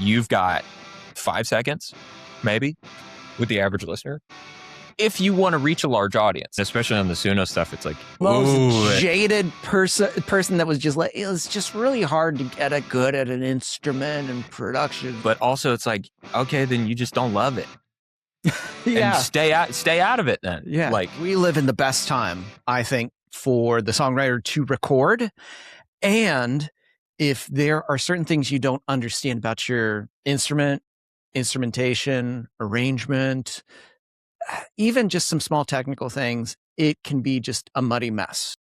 you've got 5 seconds, maybe, with the average listener. If you want to reach a large audience, especially on the Suno stuff, it's like, most jaded person that was just like, it's just really hard to get good at an instrument and production. But also it's like, okay, then you just don't love it. Yeah. And stay out of it then. Yeah. Like, we live in the best time, I think, for the songwriter to record. And if there are certain things you don't understand about your instrumentation, arrangement, even just some small technical things, it can be just a muddy mess.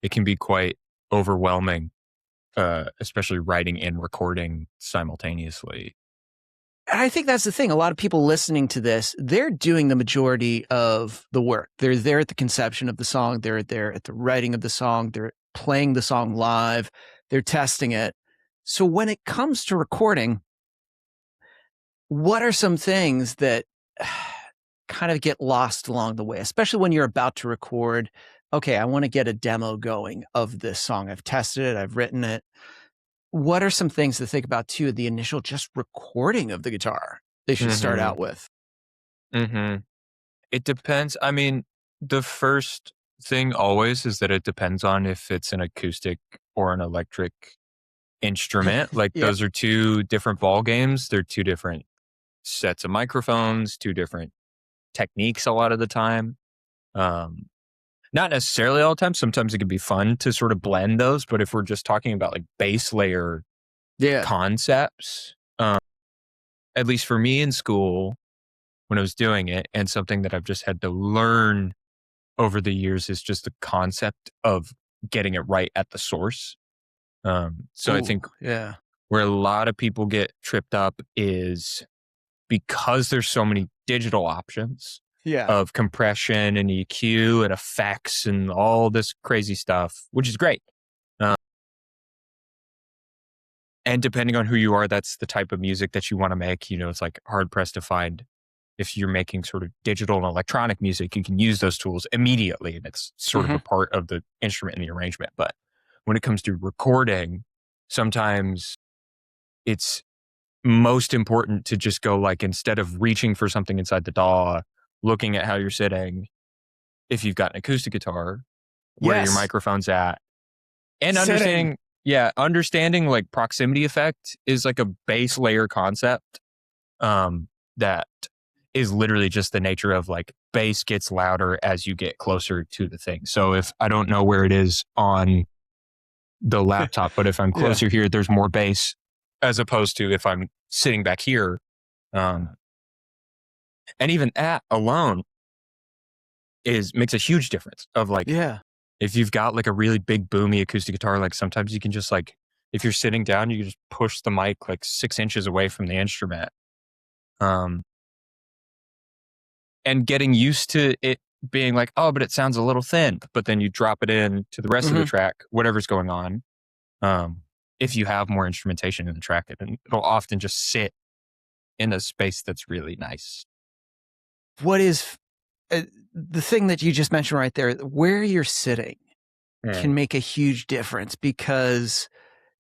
It can be quite overwhelming, especially writing and recording simultaneously. And I think that's the thing. A lot of people listening to this, they're doing the majority of the work. They're there at the conception of the song. They're there at the writing of the song. They're playing the song live. They're testing it. So when it comes to recording, what are some things that kind of get lost along the way, especially when you're about to record? Okay, I want to get a demo going of this song. I've tested it. I've written it. What are some things to think about too? The initial just recording of the guitar they should start out with. It depends. I mean, the first thing always is that it depends on if it's an acoustic or an electric instrument. Like those are two different ball games. They're two different sets of microphones, two different techniques a lot of the time. Not necessarily all the time. Sometimes it can be fun to sort of blend those, but if we're just talking about like base layer concepts, at least for me in school when I was doing it, and something that I've just had to learn over the years, is just the concept of getting it right at the source. I think where a lot of people get tripped up is because there's so many digital options of compression and EQ and effects and all this crazy stuff, which is great. And depending on who you are, that's the type of music that you want to make. You know, it's like hard pressed to find, if you're making sort of digital and electronic music, you can use those tools immediately. And it's sort of a part of the instrument and the arrangement. But when it comes to recording, sometimes it's most important to just go like, instead of reaching for something inside the DAW, looking at how you're sitting, if you've got an acoustic guitar, where your microphone's at, and understanding like proximity effect is like a base layer concept that is literally just the nature of like bass gets louder as you get closer to the thing. So if I don't know where it is on the laptop, but if I'm closer here, there's more bass, as opposed to if I'm sitting back here. And even that alone makes a huge difference of like, if you've got like a really big boomy acoustic guitar, like sometimes you can just like, if you're sitting down, you can just push the mic like 6 inches away from the instrument. And getting used to it being like, oh, but it sounds a little thin, but then you drop it in to the rest of the track, whatever's going on. If you have more instrumentation in the track, it'll often just sit in a space that's really nice. What is the thing that you just mentioned right there, where you're sitting can make a huge difference, because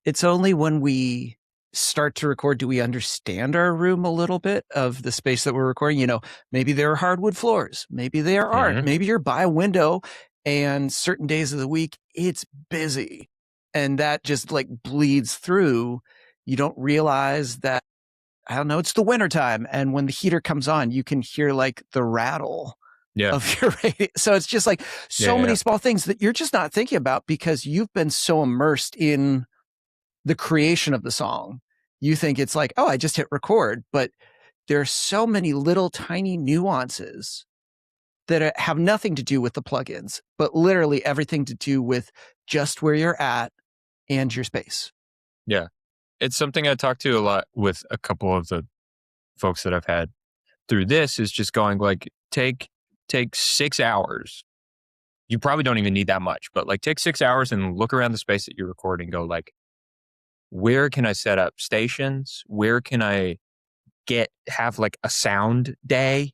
it's only when we start to record do we understand our room a little bit of the space that we're recording. You know, maybe there are hardwood floors, maybe there aren't, maybe you're by a window and certain days of the week it's busy, and that just like bleeds through. You don't realize that, I don't know, it's the wintertime, and when the heater comes on, you can hear like the rattle of your radio. So it's just like so many small things that you're just not thinking about because you've been so immersed in the creation of the song. You think it's like, oh, I just hit record, but there are so many little tiny nuances that have nothing to do with the plugins, but literally everything to do with just where you're at and your space. Yeah. It's something I talk to a lot with a couple of the folks that I've had through this, is just going like, take 6 hours. You probably don't even need that much, but like take 6 hours and look around the space that you're recording. Go like, where can I set up stations? Where can I have like a sound day?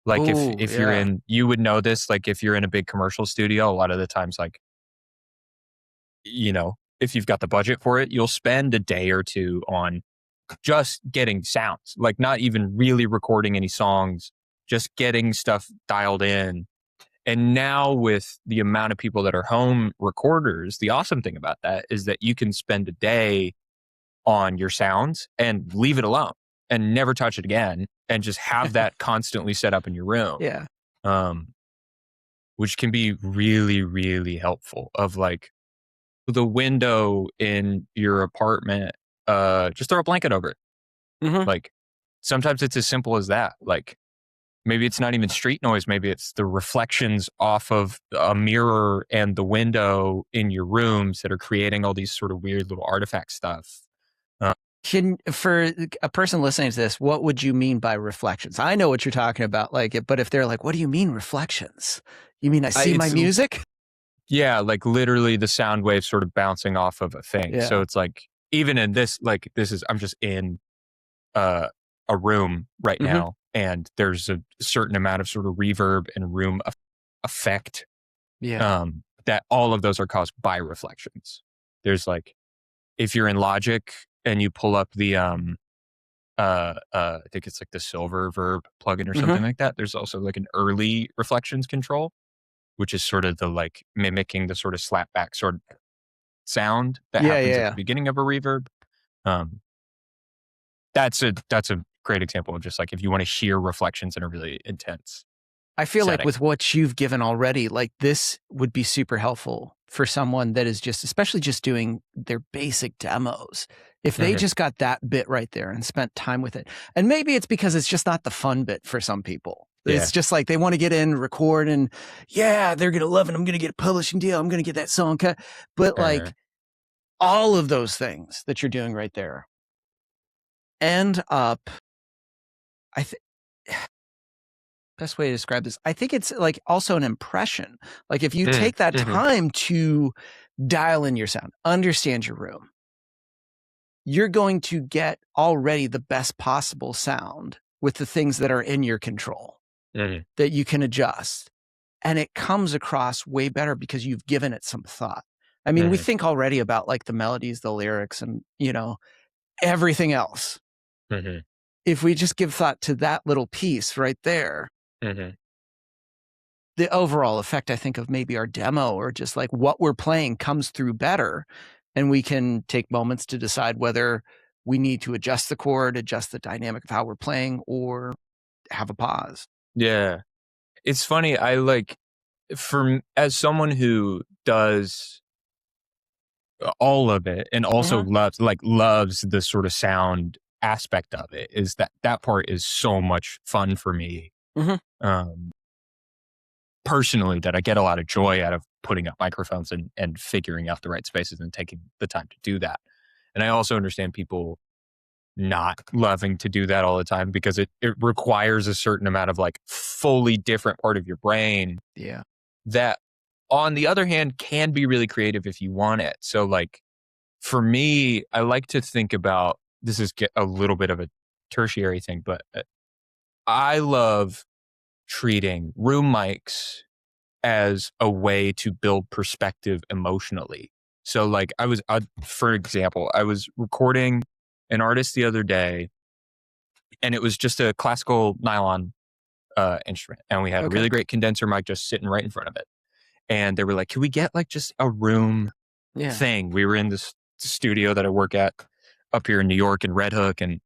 Like if you're in, you would know this, like if you're in a big commercial studio, a lot of the times, like, you know, if you've got the budget for it, you'll spend a day or two on just getting sounds, like not even really recording any songs, just getting stuff dialed in. And now with the amount of people that are home recorders, the awesome thing about that is that you can spend a day on your sounds and leave it alone and never touch it again and just have that constantly set up in your room. Yeah. Which can be really, really helpful of like the window in your apartment, just throw a blanket over it. Mm-hmm. Like sometimes it's as simple as that. Like maybe it's not even street noise. Maybe it's the reflections off of a mirror and the window in your rooms that are creating all these sort of weird little artifact stuff. For a person listening to this, what would you mean by reflections? I know what you're talking about, like it, but if they're like, what do you mean reflections? You mean I see my music? Yeah, like literally the sound waves sort of bouncing off of a thing. Yeah. So it's like, even in this, like I'm just in a room right now, and there's a certain amount of sort of reverb and room effect. Yeah. That all of those are caused by reflections. There's like, if you're in Logic and you pull up the I think it's like the Silver Verb plugin or something like that, there's also like an early reflections control, which is sort of the like mimicking the sort of slapback sort of sound that happens at the beginning of a reverb. That's a great example of just like if you want to hear reflections in a really intense I feel setting. like with what you've given already, like this would be super helpful for someone that is just, especially just doing their basic demos. If they just got that bit right there and spent time with it. And maybe it's because it's just not the fun bit for some people. It's just like they want to get in, record, and they're going to love it. I'm going to get a publishing deal. I'm going to get that song cut. But like all of those things that you're doing right there end up, I think, best way to describe this, I think it's like also an impression. Like if you take that time to dial in your sound, understand your room, you're going to get already the best possible sound with the things that are in your control that you can adjust. And it comes across way better because you've given it some thought. I mean, we think already about like the melodies, the lyrics, and, you know, everything else. If we just give thought to that little piece right there, the overall effect, I think, of maybe our demo or just like what we're playing comes through better. And we can take moments to decide whether we need to adjust the chord, adjust the dynamic of how we're playing, or have a pause. Yeah. It's funny. I like, as someone who does all of it and also loves the sort of sound aspect of it, is that part is so much fun for me. Personally, that I get a lot of joy out of putting up microphones and figuring out the right spaces and taking the time to do that. And I also understand people not loving to do that all the time because it requires a certain amount of like fully different part of your brain. Yeah. That on the other hand can be really creative if you want it. So like for me, I like to think about, this is a little bit of a tertiary thing, but I love treating room mics as a way to build perspective emotionally. So like for example, I was recording an artist the other day and it was just a classical nylon instrument. And we had a really great condenser mic just sitting right in front of it. And they were like, can we get like just a room thing? We were in this studio that I work at up here in New York in Red Hook. And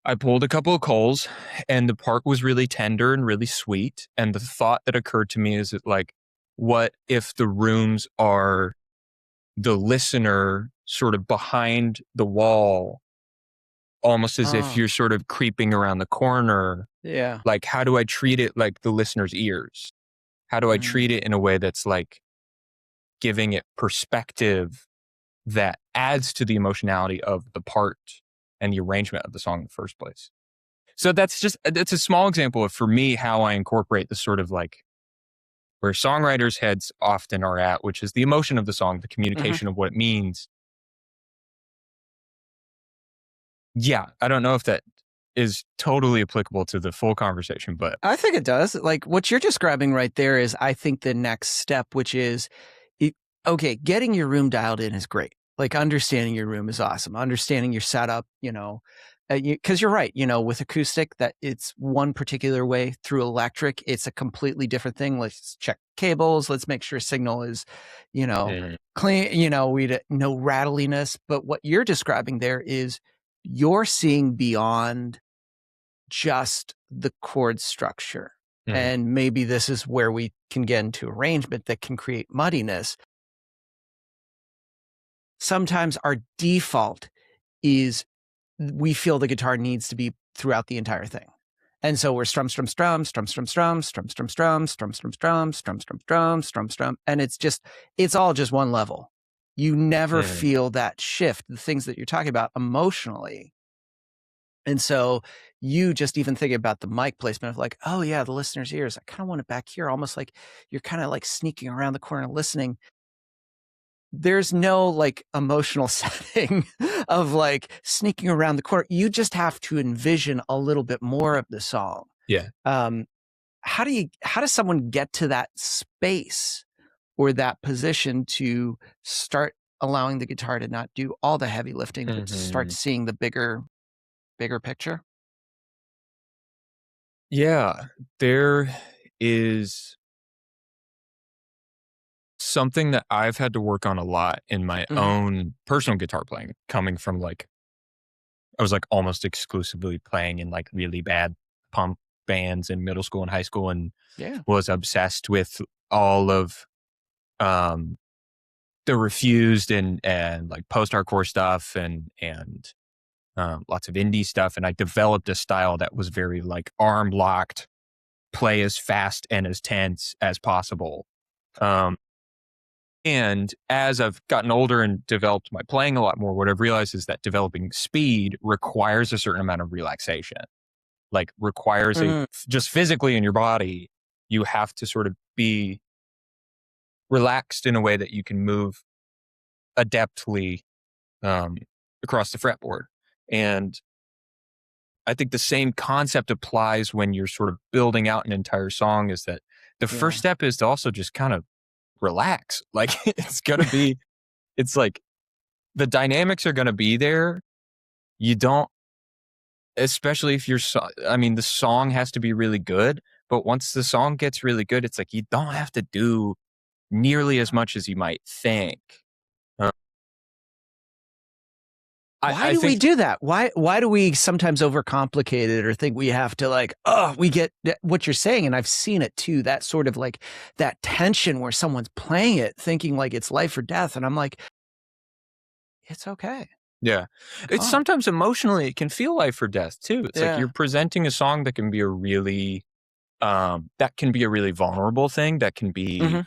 I pulled a couple of coals and the part was really tender and really sweet. And the thought that occurred to me is that like, what if the rooms are the listener sort of behind the wall, almost as if you're sort of creeping around the corner? Yeah. Like, how do I treat it like the listener's ears? How do I treat it in a way that's like giving it perspective that adds to the emotionality of the part and the arrangement of the song in the first place? So that's a small example of, for me, how I incorporate the sort of like where songwriters' heads often are at, which is the emotion of the song, the communication of what it means. Yeah, I don't know if that is totally applicable to the full conversation, but I think it does. Like what you're describing right there is, I think, the next step, which is, getting your room dialed in is great. Like understanding your room is awesome. Understanding your setup, because you're right, with acoustic, that it's one particular way. Through electric, it's a completely different thing. Let's check cables. Let's make sure signal is, clean, no rattliness. But what you're describing there is you're seeing beyond just the chord structure. And maybe this is where we can get into arrangement that can create muddiness. Sometimes our default is we feel the guitar needs to be throughout the entire thing. And so we're strum, strum, strum, strum, strum, strum, strum, strum, strum, strum, strum, strum, strum, strum, strum, strum, strum. And it's all just one level. You never feel that shift, the things that you're talking about emotionally. And so you just even thinking about the mic placement of like, oh yeah, the listener's ears. I kind of want it back here, almost like you're kind of like sneaking around the corner listening. There's no like emotional setting of like sneaking around the corner. You just have to envision a little bit more of the song. Yeah. How does someone get to that space or that position to start allowing the guitar to not do all the heavy lifting, but to start seeing the bigger picture? Yeah, there is something that I've had to work on a lot in my own personal guitar playing, coming from like, I was like almost exclusively playing in like really bad punk bands in middle school and high school, and was obsessed with all of the Refused and like post-hardcore stuff and lots of indie stuff. And I developed a style that was very like arm locked, play as fast and as tense as possible. And as I've gotten older and developed my playing a lot more, what I've realized is that developing speed requires a certain amount of relaxation, like requires just physically in your body, you have to sort of be relaxed in a way that you can move adeptly across the fretboard. And I think the same concept applies when you're sort of building out an entire song, is that the first step is to also just kind of relax. Like it's like the dynamics are going to be there. You don't, especially if the song has to be really good, but once the song gets really good, it's like, you don't have to do nearly as much as you might think. Why do we do that? Why do we sometimes overcomplicate it or think we have to like, we get what you're saying. And I've seen it too. That sort of like that tension where someone's playing it thinking like it's life or death. And I'm like, it's okay. Yeah. It's sometimes emotionally, it can feel life or death too. It's like you're presenting a song that can be a really vulnerable thing. That can be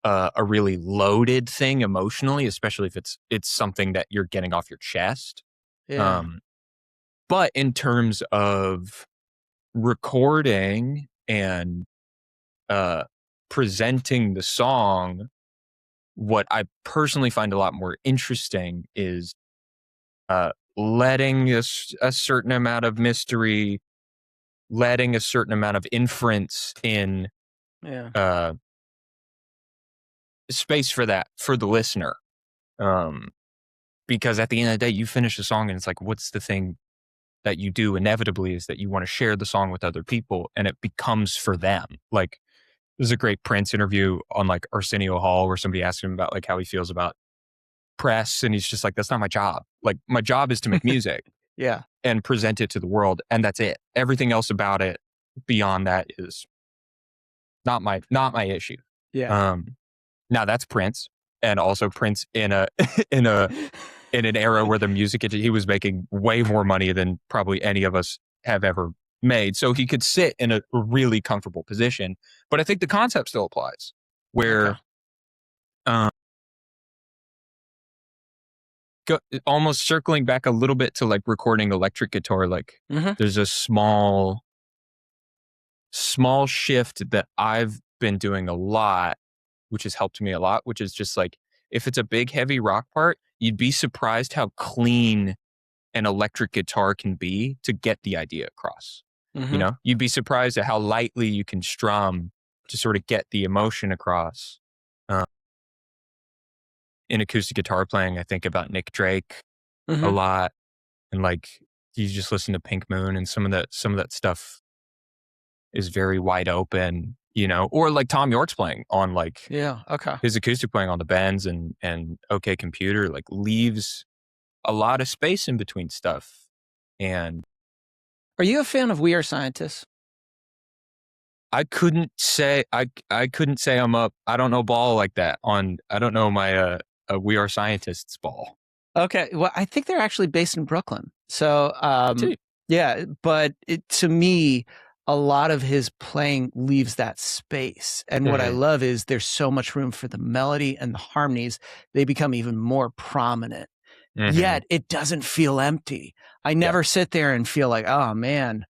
a really loaded thing emotionally, especially if it's something that you're getting off your chest. But in terms of recording and presenting the song, what I personally find a lot more interesting is letting a certain amount of mystery, letting a certain amount of inference in space for the listener. Because at the end of the day, you finish a song and it's like, what's the thing that you do inevitably is that you want to share the song with other people, and it becomes for them. Like, there's a great Prince interview on like Arsenio Hall where somebody asked him about like how he feels about press, and he's just like, that's not my job. Like, my job is to make music and present it to the world, and that's it. Everything else about it beyond that is not my issue. Now that's Prince, and also Prince in an era where the music, he was making way more money than probably any of us have ever made. So he could sit in a really comfortable position. But I think the concept still applies, where almost circling back a little bit to like recording electric guitar, like there's a small shift that I've been doing a lot, which has helped me a lot, which is just like, if it's a big heavy rock part, you'd be surprised how clean an electric guitar can be to get the idea across. You'd be surprised at how lightly you can strum to sort of get the emotion across. in acoustic guitar playing, I think about Nick Drake a lot, and like you just listen to Pink Moon, and some of that stuff is very wide open, you know, or like Tom York's playing on like his acoustic playing on the bends and OK Computer like leaves a lot of space in between stuff. And are you a fan of We Are Scientists? I couldn't say I'm up. I don't know ball like that on. I don't know my We Are Scientists ball. Okay, well, I think they're actually based in Brooklyn. So yeah, but to me, a lot of his playing leaves that space. And what I love is there's so much room for the melody and the harmonies. They become even more prominent. Yet it doesn't feel empty. I never sit there and feel like, oh man,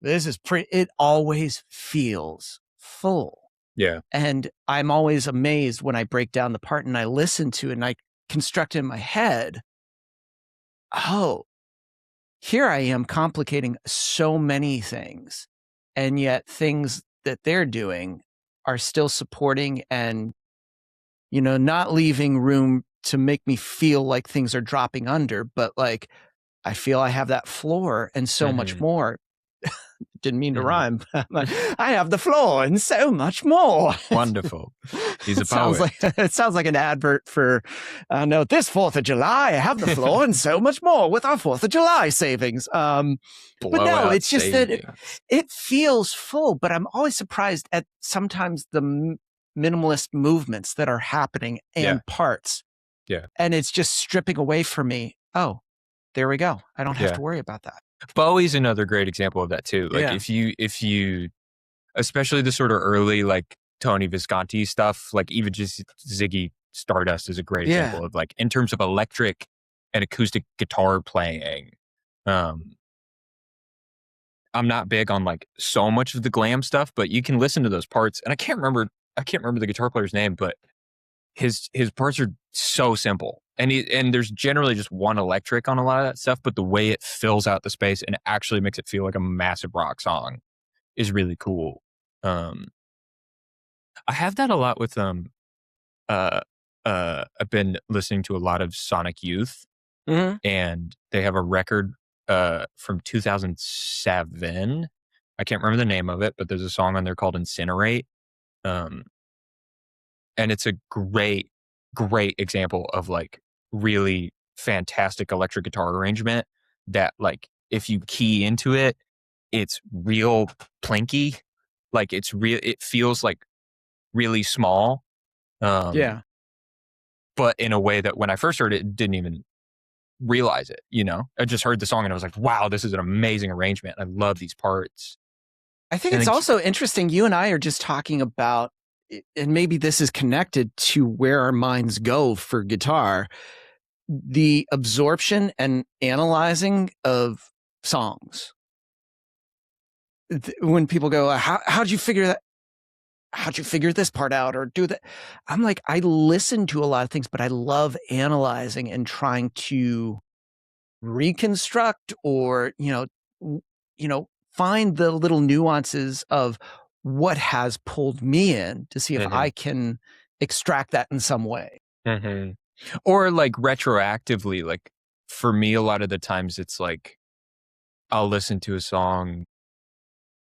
this is pretty. It always feels full. Yeah. And I'm always amazed when I break down the part and I listen to it and I construct in my head, oh, here I am complicating so many things. And yet things that they're doing are still supporting and, you know, not leaving room to make me feel like things are dropping under, but like I feel I have that floor and so much more. Didn't mean to rhyme. I have the floor and so much more. Wonderful. He's a poet. It sounds like an advert for, no, this 4th of July, I have the floor and so much more with our 4th of July savings. But no, it's just savings. That it feels full, but I'm always surprised at sometimes the minimalist movements that are happening and parts. Yeah. And it's just stripping away from me. Oh, there we go. I don't have to worry about that. Bowie's another great example of that too. Like if you, especially the sort of early like Tony Visconti stuff, like even just Ziggy Stardust is a great example of like in terms of electric and acoustic guitar playing. I'm not big on like so much of the glam stuff, but you can listen to those parts, and I can't remember the guitar player's name, but his parts are so simple. And there's generally just one electric on a lot of that stuff, but the way it fills out the space and actually makes it feel like a massive rock song is really cool. I have that a lot with I've been listening to a lot of Sonic Youth, and they have a record from 2007. I can't remember the name of it, but there's a song on there called Incinerate. And it's a great example of like really fantastic electric guitar arrangement that like if you key into it, it's real plinky. Like it feels like really small. But in a way that when I first heard it, didn't even realize it, you know? I just heard the song and I was like, wow, this is an amazing arrangement. I love these parts. I think it's also interesting. You and I are just talking about, and maybe this is connected to where our minds go for guitar, the absorption and analyzing of songs. When people go, how'd you figure that? How'd you figure this part out or do that? I'm like, I listen to a lot of things, but I love analyzing and trying to reconstruct or, find the little nuances of what has pulled me in to see if I can extract that in some way. Or like retroactively, like for me, a lot of the times it's like, I'll listen to a song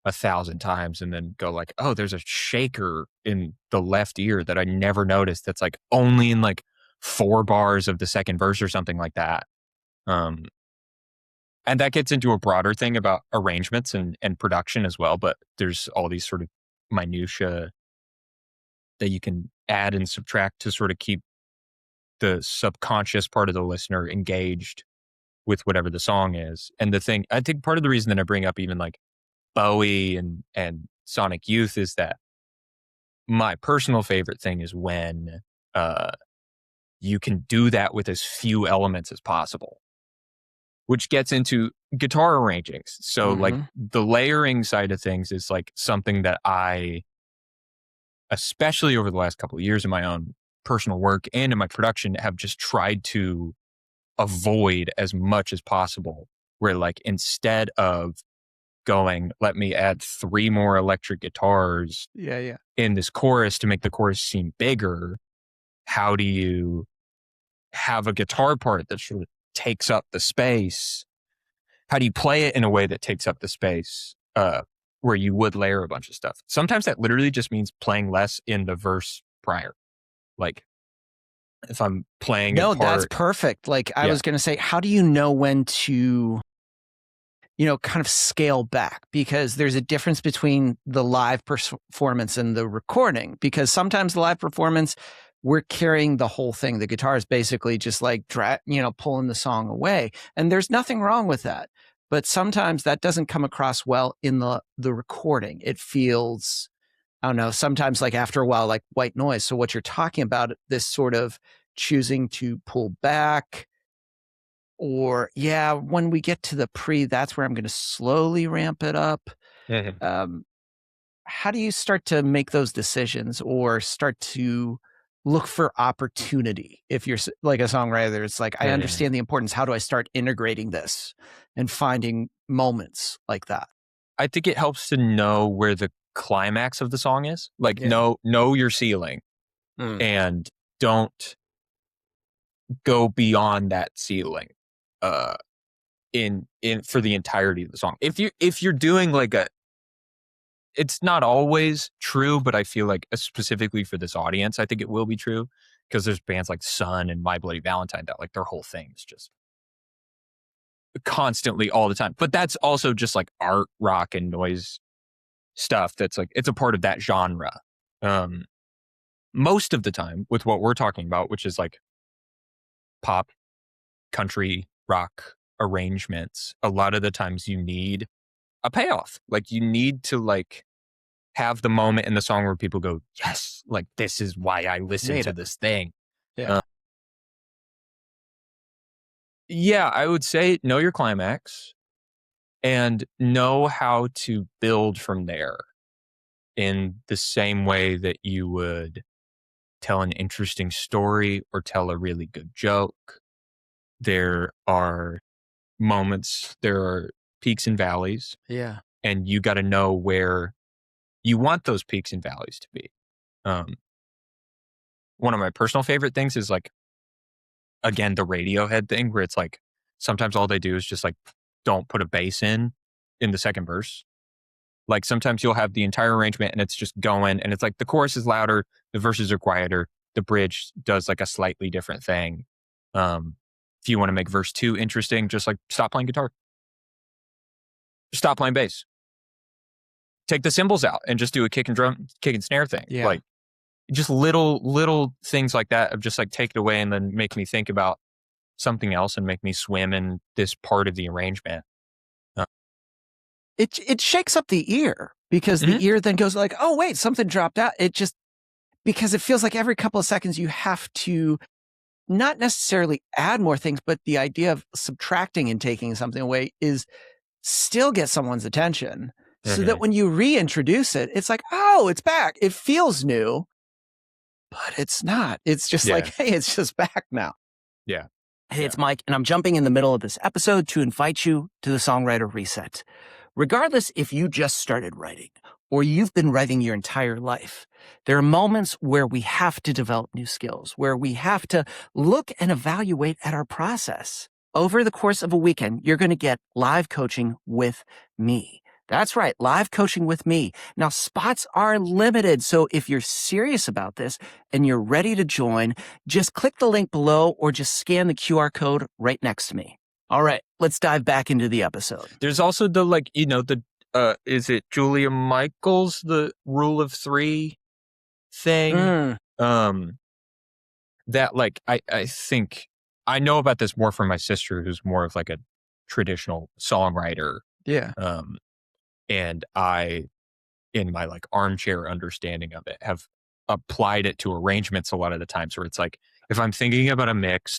1,000 times and then go like, oh, there's a shaker in the left ear that I never noticed. That's like only in like 4 bars of the second verse or something like that. And that gets into a broader thing about arrangements and production as well. But there's all these sort of minutia that you can add and subtract to sort of keep the subconscious part of the listener engaged with whatever the song is. And the thing, I think part of the reason that I bring up even like Bowie and Sonic Youth is that my personal favorite thing is when you can do that with as few elements as possible, which gets into guitar arrangings. So like the layering side of things is like something that I, especially over the last couple of years in my own personal work and in my production, have just tried to avoid as much as possible, where like instead of going, let me add 3 more electric guitars in this chorus to make the chorus seem bigger, how do you have a guitar part that sort of takes up the space? How do you play it in a way that takes up the space where you would layer a bunch of stuff? Sometimes that literally just means playing less in the verse prior. Like if I'm playing a part. That's perfect. Like I was going to say, how do you know when to, kind of scale back? Because there's a difference between the live performance and the recording, because sometimes the live performance, we're carrying the whole thing. The guitar is basically just like, pulling the song away. And there's nothing wrong with that. But sometimes that doesn't come across well in the recording. It feels, I don't know, sometimes like after a while, like white noise. So what you're talking about, this sort of choosing to pull back, or when we get to the pre, that's where I'm going to slowly ramp it up. Mm-hmm. How do you start to make those decisions or start to look for opportunity? If you're like a songwriter, it's like, I understand the importance. How do I start integrating this and finding moments like that? I think it helps to know where the climax of the song is. Like know your ceiling and don't go beyond that ceiling in for the entirety of the song. If you're doing like it's not always true, but I feel like specifically for this audience, I think it will be true, because there's bands like Sun and My Bloody Valentine that like their whole thing is just constantly all the time. But that's also just like art, rock, and noise stuff that's like, it's a part of that genre. Most of the time with what we're talking about, which is like pop, country, rock arrangements, a lot of the times you need a payoff. Like you need to like have the moment in the song where people go, yes, like this is why I listen to this thing. I would say know your climax and know how to build from there in the same way that you would tell an interesting story or tell a really good joke. There are moments, there are peaks and valleys. Yeah. And you got to know where you want those peaks and valleys to be. One of my personal favorite things is like, again, the Radiohead thing where it's like, sometimes all they do is just like, don't put a bass in the second verse. Like sometimes you'll have the entire arrangement and it's just going and it's like the chorus is louder, the verses are quieter, the bridge does like a slightly different thing. If you want to make verse 2 interesting, just like stop playing guitar. Stop playing bass. Take the cymbals out and just do a kick and snare thing. Yeah. Like just little things like that of just like take it away and then make me think about something else and make me swim in this part of the arrangement. It shakes up the ear, because the ear then goes like, oh wait, something dropped out. It just, because it feels like every couple of seconds you have to not necessarily add more things, but the idea of subtracting and taking something away is still get someone's attention, so that when you reintroduce it, it's like, oh, it's back. It feels new, but it's not. It's just like, hey, it's just back now. Yeah. Hey, it's Mike, and I'm jumping in the middle of this episode to invite you to the Songwriter Reset. Regardless if you just started writing or you've been writing your entire life, there are moments where we have to develop new skills, where we have to look and evaluate at our process. Over the course of a weekend, you're going to get live coaching with me. That's right, live coaching with me. Now, spots are limited, so if you're serious about this and you're ready to join, just click the link below or just scan the QR code right next to me. All right, let's dive back into the episode. There's also the like, is it Julia Michaels, the rule of 3 thing? That like, I think I know about this more from my sister, who's more of like a traditional songwriter. Yeah. And I, in my like armchair understanding of it, have applied it to arrangements a lot of the times where it's like, if I'm thinking about a mix,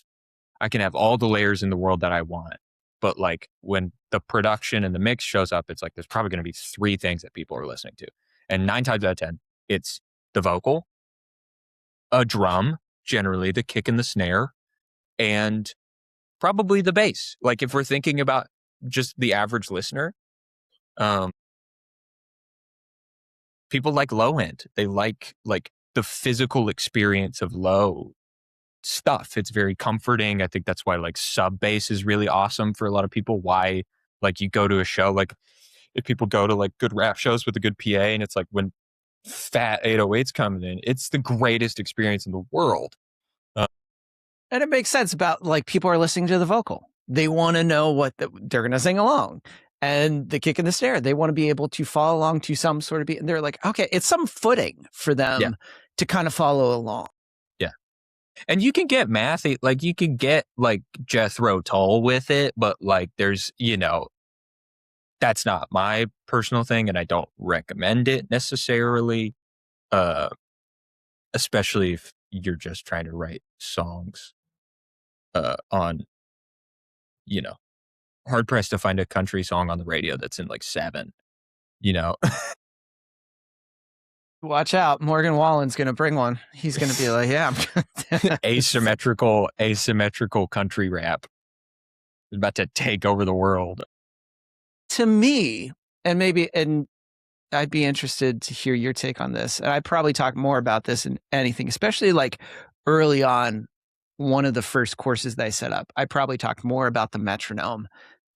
I can have all the layers in the world that I want. But like when the production and the mix shows up, it's like, there's probably going to be 3 things that people are listening to. And 9 times out of 10, it's the vocal, a drum, generally the kick and the snare, and probably the bass. Like if we're thinking about just the average listener, people like low end. They like the physical experience of low stuff. It's very comforting. I think that's why like sub bass is really awesome for a lot of people. Why like you go to a show, like if people go to like good rap shows with a good PA, and it's like when fat 808's coming in, it's the greatest experience in the world. And it makes sense about like people are listening to the vocal. They want to know what they're going to sing along. And the kick and the snare, they want to be able to follow along to some sort of beat. And they're like, okay, it's some footing for them to kind of follow along. Yeah. And you can get mathy, like you can get like Jethro Tull with it, but like there's, you know, that's not my personal thing, and I don't recommend it necessarily, especially if you're just trying to write songs on, you know, hard pressed to find a country song on the radio that's in like 7, you know. Watch out, Morgan Wallen's going to bring one. He's going to be like, yeah. asymmetrical country rap is about to take over the world. To me, and I'd be interested to hear your take on this. And I'd probably talk more about this in anything, especially like early on, one of the first courses that I set up. I probably talked more about the metronome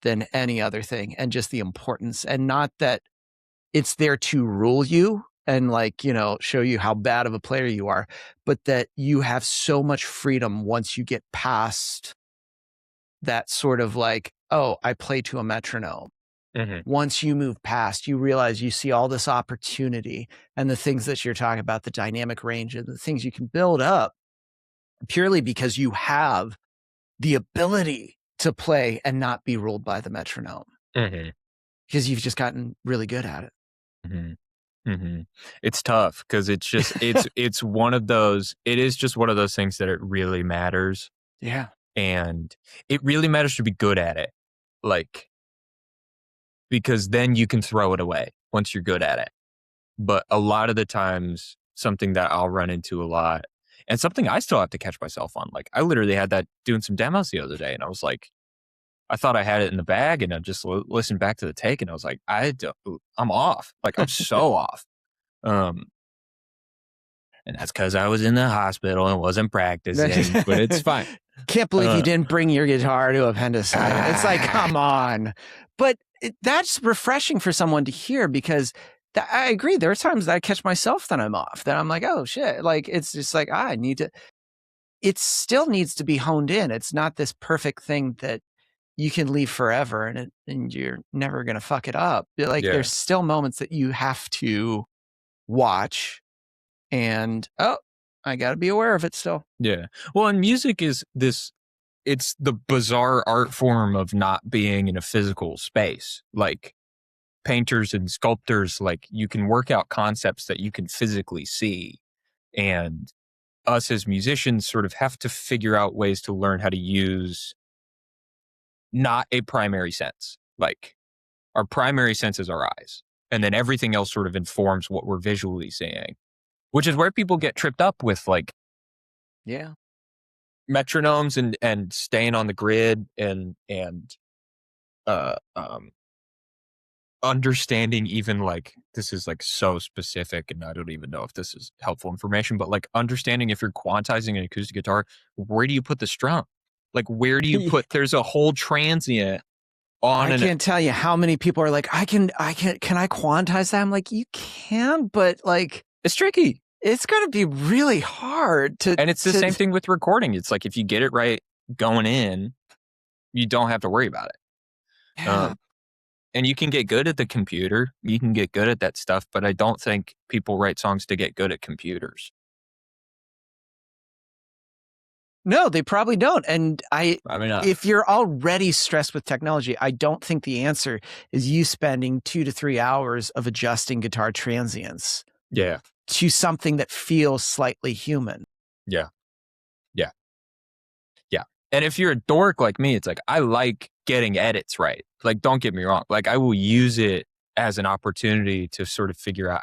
than any other thing, and just the importance, and not that it's there to rule you and like, you know, show you how bad of a player you are, but that you have so much freedom once you get past that sort of like, oh, I play to a metronome. Mm-hmm. Once you move past, you realize you see all this opportunity and the things that you're talking about, the dynamic range and the things you can build up purely because you have the ability to play and not be ruled by the metronome. Mm-hmm. Because you've just gotten really good at it. Mm-hmm. Mm-hmm. It's tough because it's just, it's one of those, it is just one of those things that it really matters. Yeah. And it really matters to be good at it. Like, because then you can throw it away once you're good at it. But a lot of the times, something that I'll run into a lot, and something I still have to catch myself on, like I literally had that doing some demos the other day, and I was like, I thought I had it in the bag, and I just listened back to the take, and I was like, I'm off. Like I'm so off. And that's because I was in the hospital and wasn't practicing, but it's fine. Can't believe you didn't bring your guitar to appendicitis. It's like, come on. But that's refreshing for someone to hear, because I agree. There are times that I catch myself that I'm off, that I'm like, oh shit. Like, it's just like, I need to, it still needs to be honed in. It's not this perfect thing that you can leave forever and you're never going to fuck it up. Like there's still moments that you have to watch and, oh, I got to be aware of it still. Yeah. Well, and music is this, it's the bizarre art form of not being in a physical space. Like painters and sculptors, like you can work out concepts that you can physically see. And us as musicians sort of have to figure out ways to learn how to use not a primary sense. Like our primary sense is our eyes. And then everything else sort of informs what we're visually seeing, which is where people get tripped up with like, metronomes and staying on the grid and understanding, even like, this is like so specific and I don't even know if this is helpful information, but like understanding if you're quantizing an acoustic guitar, where do you put the strum? Like, where do you put, there's a whole transient on. I can't tell you how many people are like, can I quantize that? I'm like, you can, but like, it's tricky. It's going to be really hard to. And it's the same thing with recording. It's like, if you get it right going in, you don't have to worry about it. Yeah. And you can get good at the computer. You can get good at that stuff, but I don't think people write songs to get good at computers. No, they probably don't. And not. If you're already stressed with technology, I don't think the answer is you spending 2 to 3 hours of adjusting guitar transients. Yeah. To something that feels slightly human. Yeah. Yeah. Yeah. And if you're a dork like me, it's like, I like getting edits right. Like, don't get me wrong. Like, I will use it as an opportunity to sort of figure out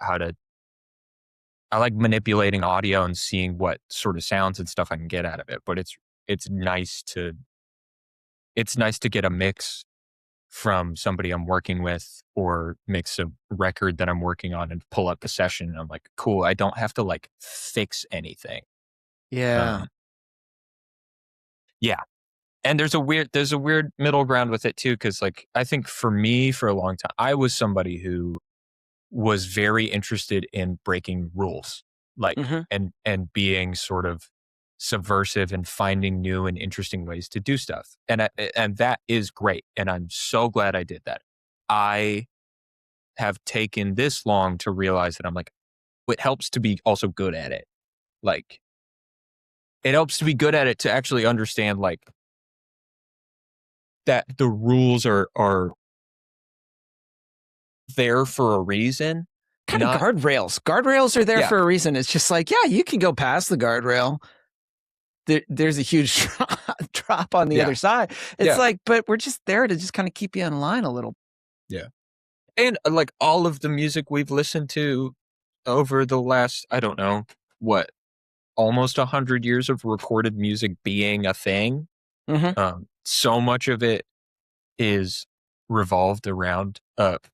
I like manipulating audio and seeing what sort of sounds and stuff I can get out of it. But it's nice to get a mix from somebody I'm working with, or mix a record that I'm working on and pull up the session. And I'm like, cool, I don't have to like fix anything. Yeah. Yeah. And there's a weird middle ground with it too, because like I think for me, for a long time, I was somebody who was very interested in breaking rules, like and being sort of subversive and finding new and interesting ways to do stuff. And that is great. And I'm so glad I did that. I have taken this long to realize that I'm like, it helps to be also good at it. Like it helps to be good at it to actually understand like that the rules are there for a reason. Kind of guardrails. Guardrails are there for a reason. It's just like, yeah, you can go past the guardrail. There's a huge drop on the other side. It's like, but we're just there to just kind of keep you in line a little. Yeah. And like all of the music we've listened to over the last, I don't know, what, almost 100 years of recorded music being a thing. So much of it is revolved around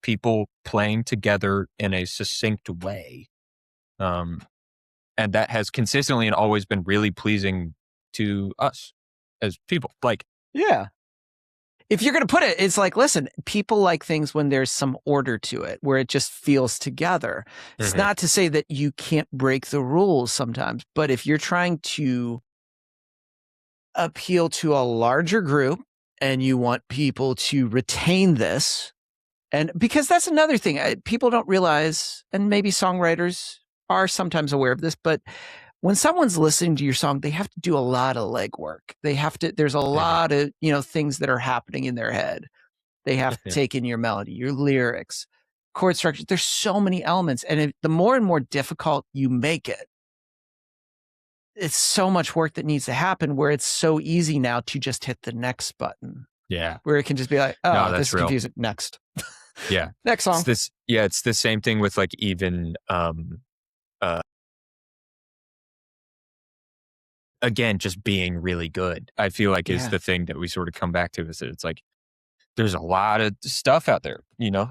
people playing together in a succinct way. And that has consistently and always been really pleasing to us as people. Like, yeah. If you're going to put it, it's like, listen, people like things when there's some order to it, where it just feels together. It's not to say that you can't break the rules sometimes, but if you're trying to appeal to a larger group and you want people to retain this, and because that's another thing people don't realize, and maybe songwriters are sometimes aware of this, but when someone's listening to your song, they have to do a lot of legwork. There's a lot of, things that are happening in their head. They have to take in your melody, your lyrics, chord structure. There's so many elements. And the more and more difficult you make it, it's so much work that needs to happen, where it's so easy now to just hit the next button. Yeah. Where it can just be like, oh, this is confusing. Next. Yeah. Next song. It's the same thing with like even, again, just being really good, I feel like is the thing that we sort of come back to, is that it's like, there's a lot of stuff out there, your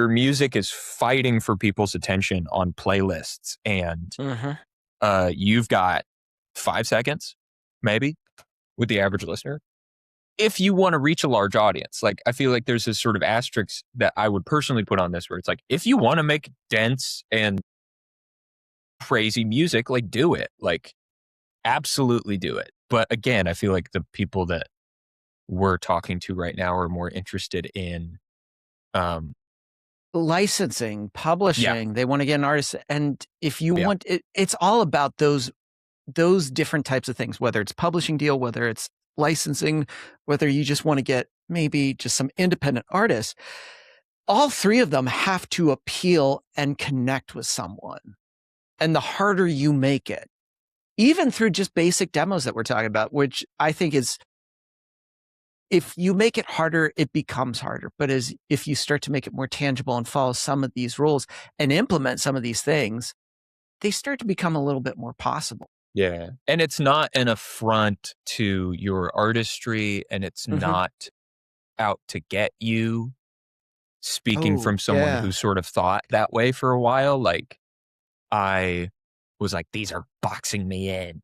music is fighting for people's attention on playlists, and you've got 5 seconds, maybe, with the average listener. If you want to reach a large audience, like I feel like there's this sort of asterisk that I would personally put on this, where it's like, if you want to make dense and crazy music, like do it, like absolutely do it. But again, I feel like the people that we're talking to right now are more interested in licensing, publishing. They want to get an artist. And if you want it's all about those different types of things, whether it's publishing deal, whether it's licensing, whether you just want to get maybe just some independent artists. All three of them have to appeal and connect with someone. And the harder you make it, even through just basic demos that we're talking about, which I think is, if you make it harder, it becomes harder. But if you start to make it more tangible and follow some of these rules and implement some of these things, they start to become a little bit more possible. Yeah. And it's not an affront to your artistry, and it's not out to get you. Speaking from someone who sort of thought that way for a while, like I was like, these are boxing me in.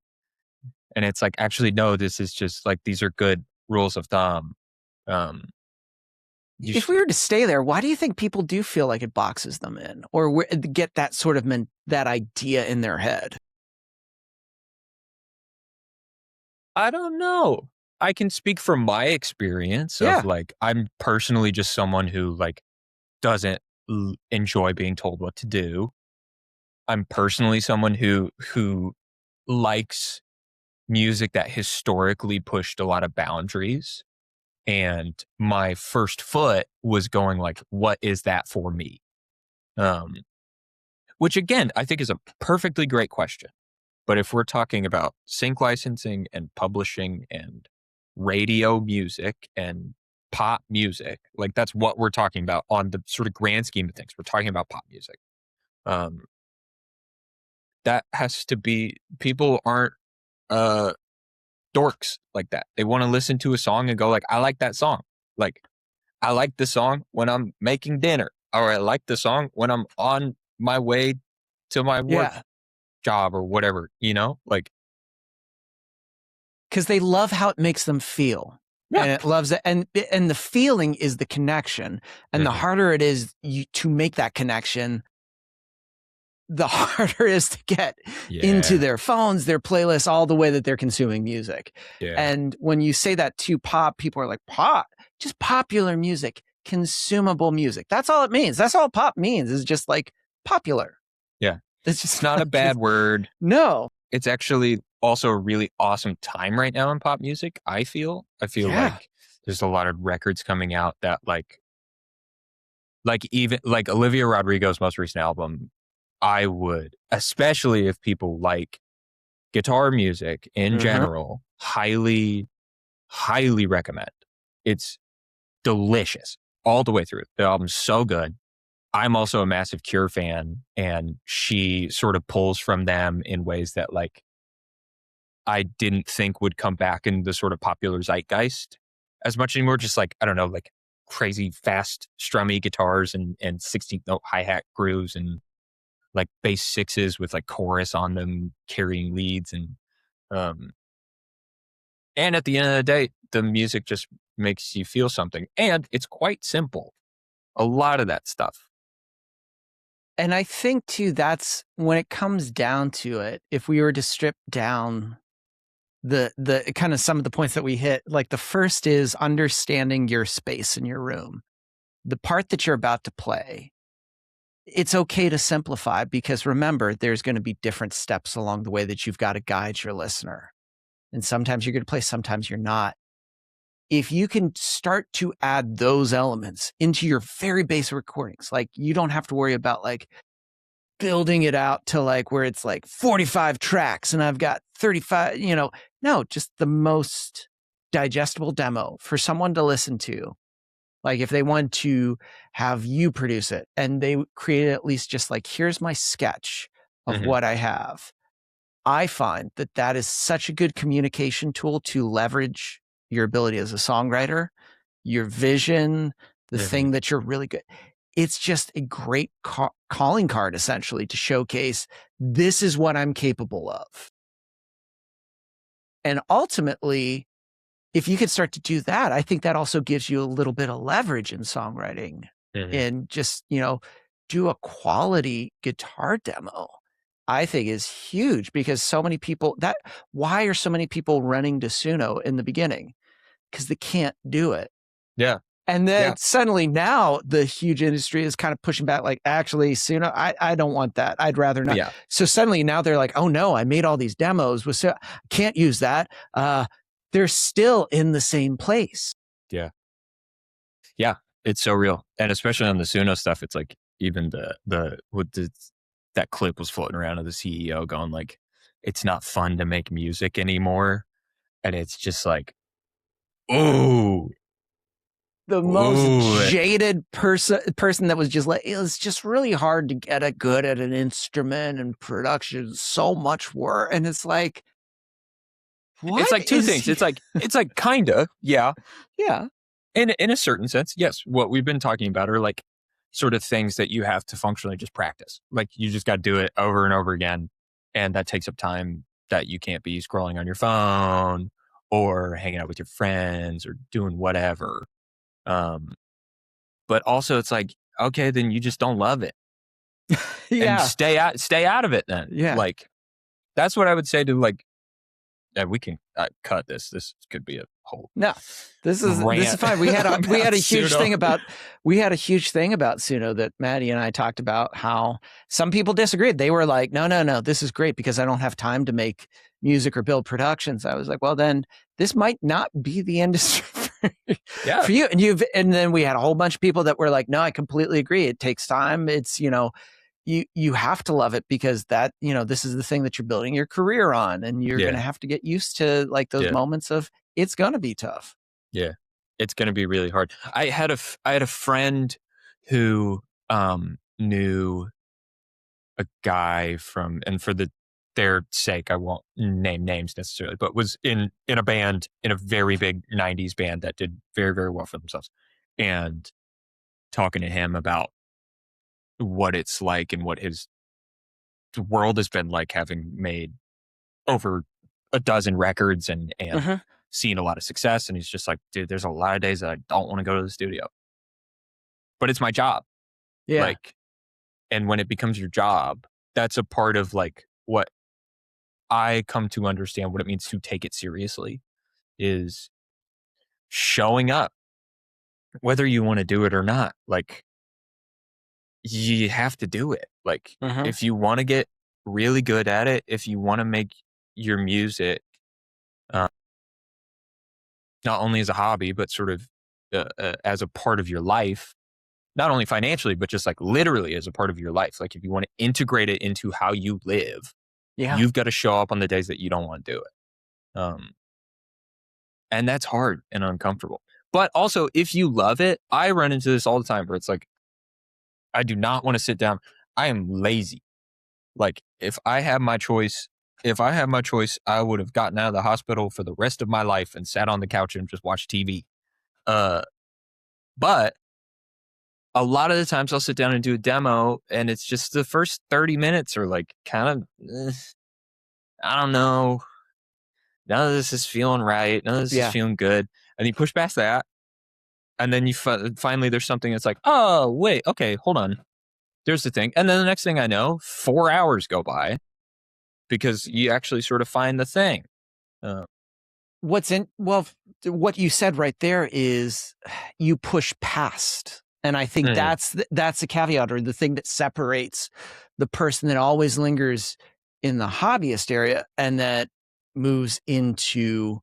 And it's like, actually, no, this is just like, these are good rules of thumb. If we were to stay there, why do you think people do feel like it boxes them in, or get that sort of that idea in their head? I don't know. I can speak from my experience of like, I'm personally just someone who like doesn't enjoy being told what to do. I'm personally someone who likes music that historically pushed a lot of boundaries. And my first foot was going like, what is that for me? Which again, I think is a perfectly great question. But if we're talking about sync licensing and publishing and radio music and pop music, like that's what we're talking about on the sort of grand scheme of things. We're talking about pop music. That has to be, people aren't dorks like that. They want to listen to a song and go like, I like that song. Like, I like the song when I'm making dinner, or I like the song when I'm on my way to my work job or whatever, like because they love how it makes them feel. Yeah. And it loves it. And the feeling is the connection. And the harder it is to make that connection, the harder it is to get into their phones, their playlists, all the way that they're consuming music. Yeah. And when you say that to pop, people are like, pop, just popular music, consumable music. That's all it means. That's all pop means, is just like popular. Yeah. It's just not a bad word. No. It's actually also a really awesome time right now in pop music, I feel. Like there's a lot of records coming out that like even like Olivia Rodrigo's most recent album, I would, especially if people like guitar music in general, highly, highly recommend. It's delicious all the way through. The album's so good. I'm also a massive Cure fan, and she sort of pulls from them in ways that like I didn't think would come back in the sort of popular zeitgeist as much anymore. Just like, I don't know, like crazy fast strummy guitars and 16th note hi-hat grooves and like bass sixes with like chorus on them carrying leads. And at the end of the day, the music just makes you feel something. And it's quite simple. A lot of that stuff. And I think too, that's when it comes down to it, if we were to strip down the kind of some of the points that we hit, like the first is understanding your space in your room. The part that you're about to play, it's okay to simplify, because remember, there's going to be different steps along the way that you've got to guide your listener. And sometimes you're going to play, sometimes you're not. If you can start to add those elements into your very basic recordings, like you don't have to worry about like building it out to like where it's like 45 tracks and I've got 35, no, just the most digestible demo for someone to listen to. Like if they want to have you produce it and they create at least just like, here's my sketch of what I have. I find that that is such a good communication tool to leverage your ability as a songwriter, your vision, the thing that you're really good. It's just a great calling card, essentially, to showcase this is what I'm capable of. And ultimately, if you could start to do that, I think that also gives you a little bit of leverage in songwriting and just, do a quality guitar demo. I think is huge, because so many people why are so many people running to Suno in the beginning? Because they can't do it. Yeah. And then suddenly now the huge industry is kind of pushing back, like, actually, Suno, I don't want that. I'd rather not. Yeah. So suddenly now they're like, oh no, I made all these demos with Suno. I can't use that. They're still in the same place. Yeah. Yeah. It's so real. And especially on the Suno stuff, it's like even that clip was floating around of the CEO going like, it's not fun to make music anymore. And it's just like, ooh. The most jaded person that was just like, it's just really hard to get good at an instrument, and production, so much work. And it's like, what? It's like two things. It's like kinda, yeah. Yeah. In a certain sense, yes. What we've been talking about are like sort of things that you have to functionally just practice. Like you just got to do it over and over again. And that takes up time that you can't be scrolling on your phone or hanging out with your friends or doing whatever. But also it's like, okay, then you just don't love it. Yeah. And stay out of it then. Yeah. Like that's what I would say to like, we can cut this. This could be a whole. No, this is fine. We had a huge thing about Suno that Maddie and I talked about, how some people disagreed. They were like, no, this is great because I don't have time to make music or build productions. I was like, well, then this might not be the industry for you. And then we had a whole bunch of people that were like, no, I completely agree. It takes time. It's, you have to love it, because that, this is the thing that you're building your career on, and you're going to have to get used to like those moments of, it's going to be tough. Yeah. It's going to be really hard. I had a friend who knew a guy and for their sake, I won't name names necessarily, but was in a band, in a very big 90s band that did very, very well for themselves. And talking to him about what it's like and what his world has been like, having made over a dozen records and seeing a lot of success. And he's just like, dude, there's a lot of days that I don't want to go to the studio, but it's my job. Yeah. Like, and when it becomes your job, that's a part of like what I come to understand what it means to take it seriously is showing up, whether you want to do it or not. Like, you have to do it. Like, if you want to get really good at it, if you want to make your music not only as a hobby, but sort of as a part of your life, not only financially, but just like literally as a part of your life. Like, if you want to integrate it into how you live, you've got to show up on the days that you don't want to do it. And that's hard and uncomfortable. But also, if you love it, I run into this all the time where it's like, I do not want to sit down. I am lazy. Like, if I had my choice, I would have gotten out of the hospital for the rest of my life and sat on the couch and just watched TV. But a lot of the times I'll sit down and do a demo and it's just the first 30 minutes are like kind of, I don't know. None of this is feeling right. None of this is feeling good. And you push past that. And then you finally, there's something that's like, oh, wait, okay, hold on. There's the thing. And then the next thing I know, 4 hours go by because you actually sort of find the thing. What you said right there is you push past. And I think that's the caveat, or the thing that separates the person that always lingers in the hobbyist area and that moves into,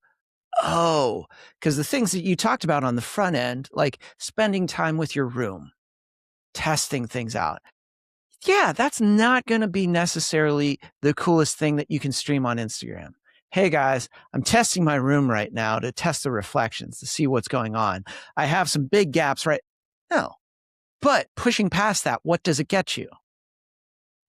because the things that you talked about on the front end, like spending time with your room, testing things out. Yeah, that's not going to be necessarily the coolest thing that you can stream on Instagram. Hey guys, I'm testing my room right now to test the reflections, to see what's going on. I have some big gaps, right? No. But pushing past that, what does it get you?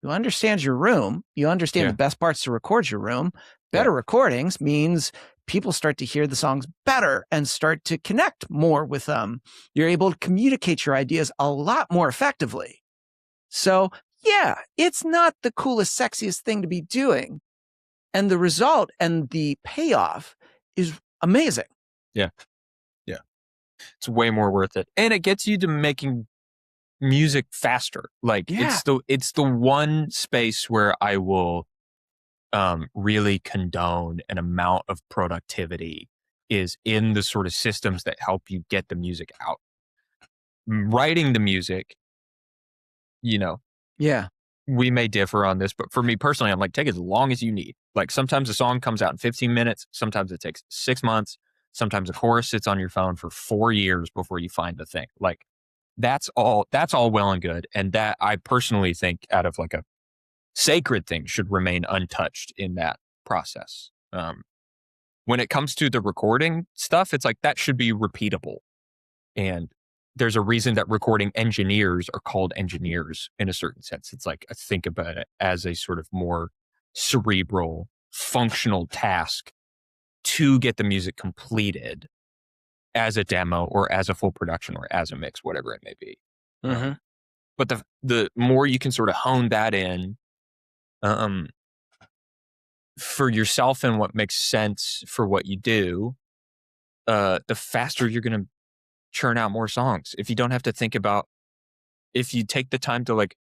You understand your room. You understand the best parts to record your room. Better recordings means people start to hear the songs better and start to connect more with them. You're able to communicate your ideas a lot more effectively. So yeah, it's not the coolest, sexiest thing to be doing. And the result and the payoff is amazing. Yeah. Yeah. It's way more worth it. And it gets you to making music faster. Like it's the one space where I will really condone an amount of productivity is in the sort of systems that help you get the music out. Writing the music, we may differ on this, but for me personally, I'm like, take as long as you need. Like sometimes a song comes out in 15 minutes. Sometimes it takes 6 months. Sometimes a chorus sits on your phone for 4 years before you find the thing. Like that's all well and good. And that I personally think out of like a sacred thing should remain untouched in that process. When it comes to the recording stuff, it's like that should be repeatable. And there's a reason that recording engineers are called engineers in a certain sense. It's like, I think about it as a sort of more cerebral, functional task to get the music completed as a demo or as a full production or as a mix, whatever it may be. But the more you can sort of hone that in for yourself and what makes sense for what you do, the faster you're going to churn out more songs. If you don't have to think about, if you take the time to like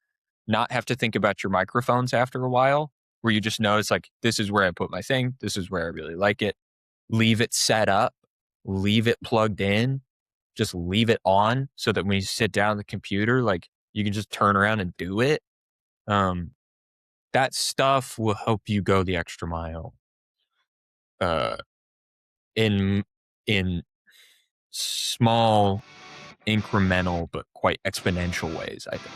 not have to think about your microphones after a while, where you just know it's like, this is where I put my thing. This is where I really like it. Leave it set up, leave it plugged in, just leave it on so that when you sit down at the computer, like you can just turn around and do it. That stuff will help you go the extra mile in small, incremental, but quite exponential ways, I think.